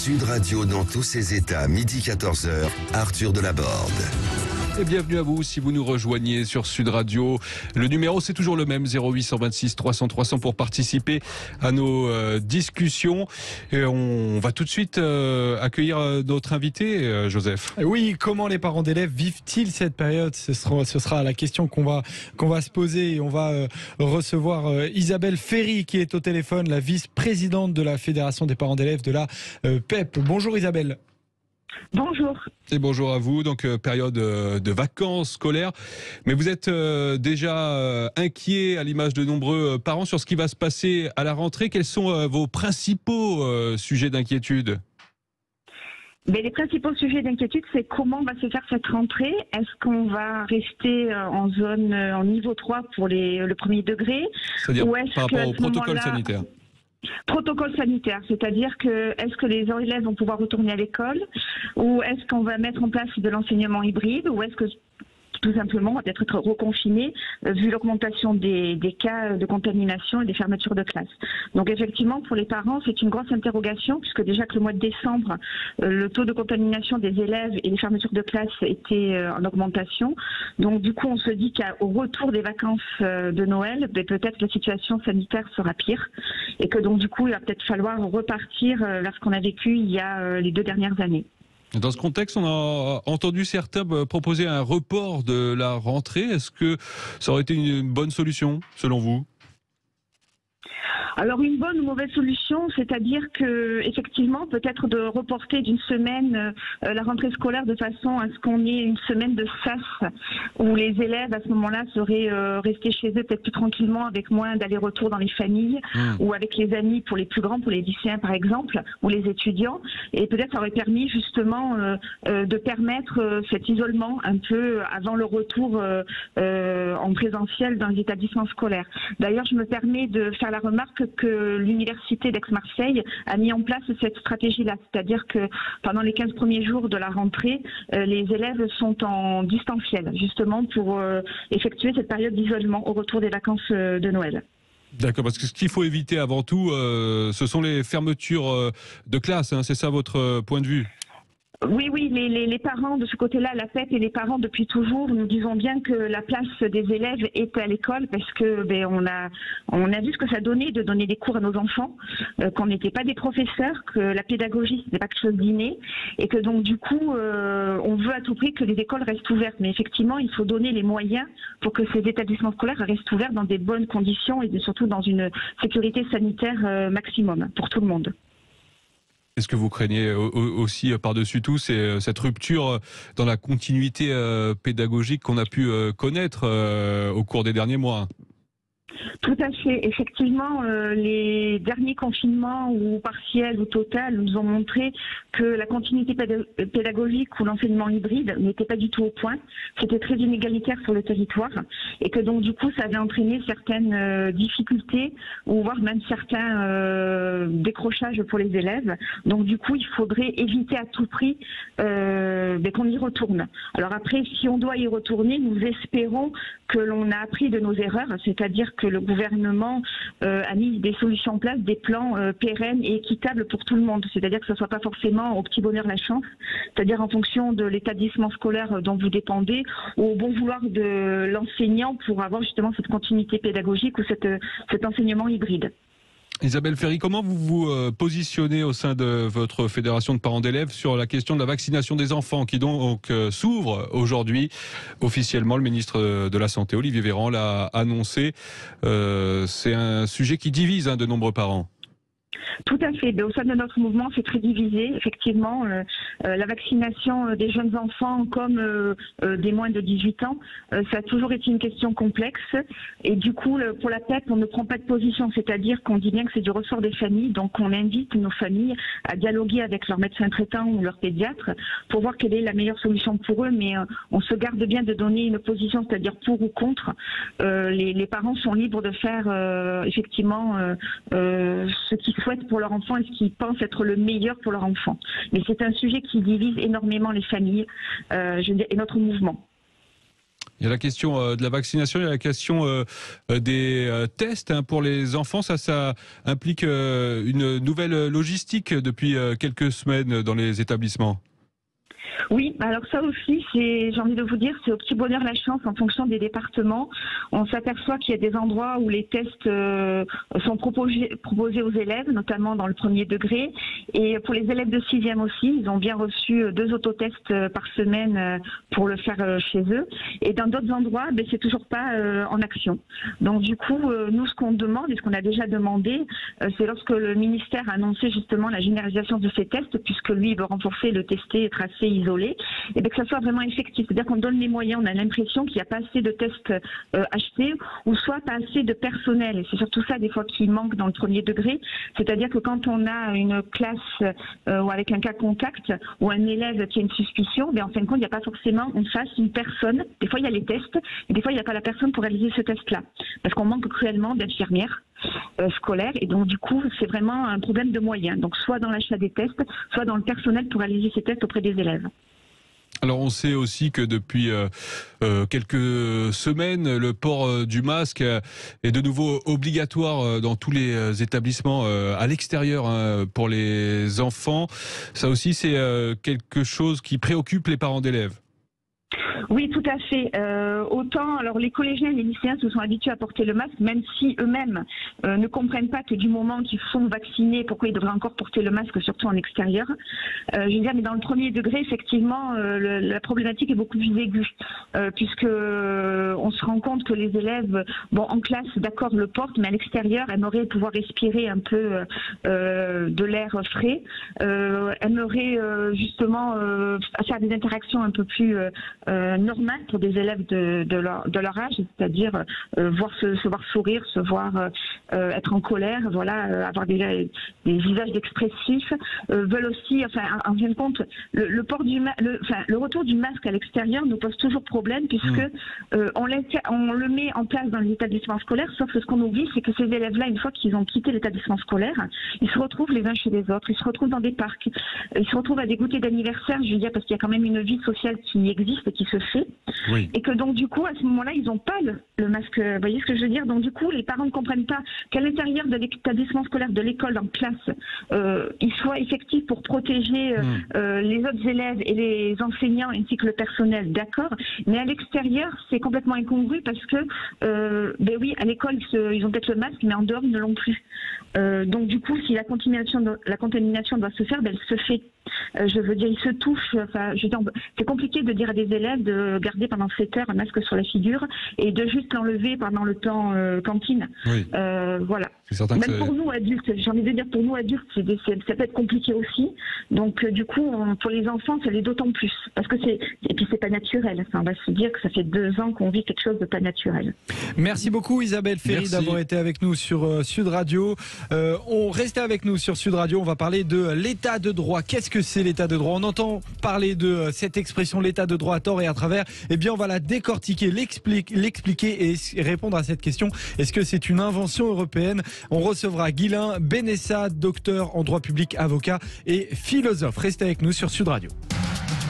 Sud Radio dans tous ses états, midi 14h, Arthur Delaborde. Et bienvenue à vous si vous nous rejoignez sur Sud Radio. Le numéro c'est toujours le même, 0826 300 300 pour participer à nos discussions. Et on va tout de suite accueillir notre invité, Joseph. Oui, comment les parents d'élèves vivent-ils cette période ? Ce sera la question qu'on va se poser. Et on va recevoir Isabelle Ferry qui est au téléphone, la vice-présidente de la Fédération des parents d'élèves de la PEP. Bonjour Isabelle. Bonjour. Et bonjour à vous. Donc période de vacances scolaires, mais vous êtes déjà inquiet à l'image de nombreux parents sur ce qui va se passer à la rentrée. Quels sont vos principaux sujets d'inquiétude ? Mais les principaux sujets d'inquiétude, c'est comment va se faire cette rentrée. Est-ce qu'on va rester en zone en niveau 3 pour le premier degré ? C'est-à-dire par rapport au protocole sanitaire ? Protocole sanitaire, c'est-à-dire que est-ce que les élèves vont pouvoir retourner à l'école ou est-ce qu'on va mettre en place de l'enseignement hybride ou est-ce que tout simplement on va peut-être être reconfiné vu l'augmentation des cas de contamination et des fermetures de classe. Donc effectivement pour les parents c'est une grosse interrogation puisque déjà que le mois de décembre le taux de contamination des élèves et les fermetures de classe étaient en augmentation. Donc du coup on se dit qu'au retour des vacances de Noël peut-être la situation sanitaire sera pire et que donc du coup il va peut-être falloir repartir vers ce qu'on a vécu il y a les 2 dernières années. Dans ce contexte, on a entendu certains proposer un report de la rentrée. Est-ce que ça aurait été une bonne solution, selon vous ? Alors une bonne ou mauvaise solution, c'est-à-dire que effectivement peut-être de reporter d'une semaine la rentrée scolaire de façon à ce qu'on ait une semaine de SAS où les élèves à ce moment-là seraient restés chez eux peut-être plus tranquillement avec moins d'allers-retours dans les familles ou avec les amis pour les plus grands, pour les lycéens par exemple, ou les étudiants. Et peut-être ça aurait permis justement de permettre cet isolement un peu avant le retour en présentiel dans les établissements scolaires. D'ailleurs, je me permets de faire la remarque que l'université d'Aix-Marseille a mis en place cette stratégie-là, c'est-à-dire que pendant les 15 premiers jours de la rentrée, les élèves sont en distanciel, justement pour effectuer cette période d'isolement au retour des vacances de Noël. D'accord, parce que ce qu'il faut éviter avant tout, ce sont les fermetures de classe, hein, c'est ça votre point de vue ? Oui, les parents de ce côté-là, la PEP et les parents depuis toujours, nous disons bien que la place des élèves est à l'école parce que on a vu ce que ça donnait de donner des cours à nos enfants, qu'on n'était pas des professeurs, que la pédagogie c'était pas quelque chose d'inné et que donc du coup on veut à tout prix que les écoles restent ouvertes. Mais effectivement, il faut donner les moyens pour que ces établissements scolaires restent ouverts dans des bonnes conditions et surtout dans une sécurité sanitaire maximum pour tout le monde. Est-ce que vous craignez aussi, par-dessus tout, c'est cette rupture dans la continuité pédagogique qu'on a pu connaître au cours des derniers mois ? Tout à fait. Effectivement, les derniers confinements ou partiels ou total nous ont montré que la continuité pédagogique ou l'enseignement hybride n'était pas du tout au point. C'était très inégalitaire sur le territoire et que donc du coup ça avait entraîné certaines difficultés ou voire même certains décrochages pour les élèves. Donc du coup il faudrait éviter à tout prix qu'on y retourne. Alors après si on doit y retourner, nous espérons que l'on a appris de nos erreurs, c'est-à-dire que le gouvernement a mis des solutions en place, des plans pérennes et équitables pour tout le monde. C'est-à-dire que ce ne soit pas forcément au petit bonheur la chance, c'est-à-dire en fonction de l'établissement scolaire dont vous dépendez ou au bon vouloir de l'enseignant pour avoir justement cette continuité pédagogique ou cet enseignement hybride. Isabelle Ferry, comment vous vous positionnez au sein de votre fédération de parents d'élèves sur la question de la vaccination des enfants qui donc s'ouvre aujourd'hui officiellement? Le ministre de la Santé, Olivier Véran, l'a annoncé. C'est un sujet qui divise de nombreux parents. Tout à fait. Au sein de notre mouvement, c'est très divisé. Effectivement, la vaccination des jeunes enfants comme des moins de 18 ans, ça a toujours été une question complexe. Et du coup, pour la PEP, on ne prend pas de position. C'est-à-dire qu'on dit bien que c'est du ressort des familles. Donc, on invite nos familles à dialoguer avec leur médecin traitant ou leur pédiatre pour voir quelle est la meilleure solution pour eux. Mais on se garde bien de donner une position, c'est-à-dire pour ou contre. Les parents sont libres de faire effectivement ce qu'ils souhaitent pour leur enfant et ce qu'ils pensent être le meilleur pour leur enfant. Mais c'est un sujet qui divise énormément les familles et notre mouvement. Il y a la question de la vaccination, il y a la question des tests pour les enfants. Ça implique une nouvelle logistique depuis quelques semaines dans les établissements. Oui, alors ça aussi, j'ai envie de vous dire, c'est au petit bonheur la chance en fonction des départements. On s'aperçoit qu'il y a des endroits où les tests sont proposés aux élèves, notamment dans le premier degré. Et pour les élèves de 6e aussi, ils ont bien reçu 2 autotests par semaine pour le faire chez eux. Et dans d'autres endroits, c'est toujours pas en action. Donc du coup, nous, ce qu'on demande et ce qu'on a déjà demandé, c'est lorsque le ministère a annoncé justement la généralisation de ces tests, puisque lui, il veut renforcer le testé, tracé, isolé, et bien que ça soit vraiment effectif. C'est-à-dire qu'on donne les moyens, on a l'impression qu'il n'y a pas assez de tests achetés, ou soit pas assez de personnel. Et c'est surtout ça, des fois, qui manque dans le premier degré. C'est-à-dire que quand on a une classe ou avec un cas contact, ou un élève qui a une suspicion, en fin de compte, il n'y a pas forcément en face une personne. Des fois, il y a les tests, et des fois, il n'y a pas la personne pour réaliser ce test-là. Parce qu'on manque cruellement d'infirmières scolaires, et donc du coup, c'est vraiment un problème de moyens. Donc soit dans l'achat des tests, soit dans le personnel pour réaliser ces tests auprès des élèves. Alors on sait aussi que depuis quelques semaines, le port du masque est de nouveau obligatoire dans tous les établissements à l'extérieur pour les enfants. Ça aussi, c'est quelque chose qui préoccupe les parents d'élèves. Oui, tout à fait. Autant, alors les collégiens et les lycéens se sont habitués à porter le masque, même si eux-mêmes ne comprennent pas que du moment qu'ils sont vaccinés, pourquoi ils devraient encore porter le masque, surtout en extérieur. Je veux dire, mais dans le premier degré, effectivement, la problématique est beaucoup plus aiguë, puisque on se rend compte que les élèves, en classe, d'accord, le portent, mais à l'extérieur, aimeraient pouvoir respirer un peu de l'air frais, aimeraient justement faire des interactions un peu plus normal pour des élèves de leur âge, c'est-à-dire se voir sourire, se voir être en colère, voilà, avoir des visages expressifs, veulent aussi, en fin de compte, le retour du masque à l'extérieur nous pose toujours problème, puisque on le met en place dans les établissements scolaires, sauf que ce qu'on oublie, c'est que ces élèves-là, une fois qu'ils ont quitté l'établissement scolaire, ils se retrouvent les uns chez les autres, ils se retrouvent dans des parcs, ils se retrouvent à des goûters d'anniversaire, je veux dire, parce qu'il y a quand même une vie sociale qui existe et qui se fait, et que donc du coup à ce moment-là ils n'ont pas le masque, vous voyez ce que je veux dire, donc du coup les parents ne comprennent pas qu'à l'intérieur de l'établissement scolaire, de l'école, en classe, il soit effectif pour protéger les autres élèves et les enseignants ainsi que le personnel, d'accord, mais à l'extérieur c'est complètement incongru, parce que oui, à l'école ils ont peut-être le masque, mais en dehors ils ne l'ont plus, donc du coup si la contamination doit se faire, elle se fait. Je veux dire, ils se touchent. C'est compliqué de dire à des élèves de garder pendant 7 heures un masque sur la figure et de juste l'enlever pendant le temps cantine. Oui. Voilà. Même pour nous adultes, j'ai envie de dire, pour nous adultes, ça peut être compliqué aussi. Donc du coup, pour les enfants, ça l'est d'autant plus, parce que et puis c'est pas naturel. On va se dire que ça fait 2 ans qu'on vit quelque chose de pas naturel. Merci beaucoup Isabelle Ferry d'avoir été avec nous sur Sud Radio. On reste avec nous sur Sud Radio. On va parler de l'état de droit. Qu'est-ce que c'est l'état de droit? On entend parler de cette expression, l'état de droit, à tort et à travers. Eh bien, on va la décortiquer, l'expliquer et répondre à cette question. Est-ce que c'est une invention européenne? On recevra Guylain Benessa, docteur en droit public, avocat et philosophe. Restez avec nous sur Sud Radio.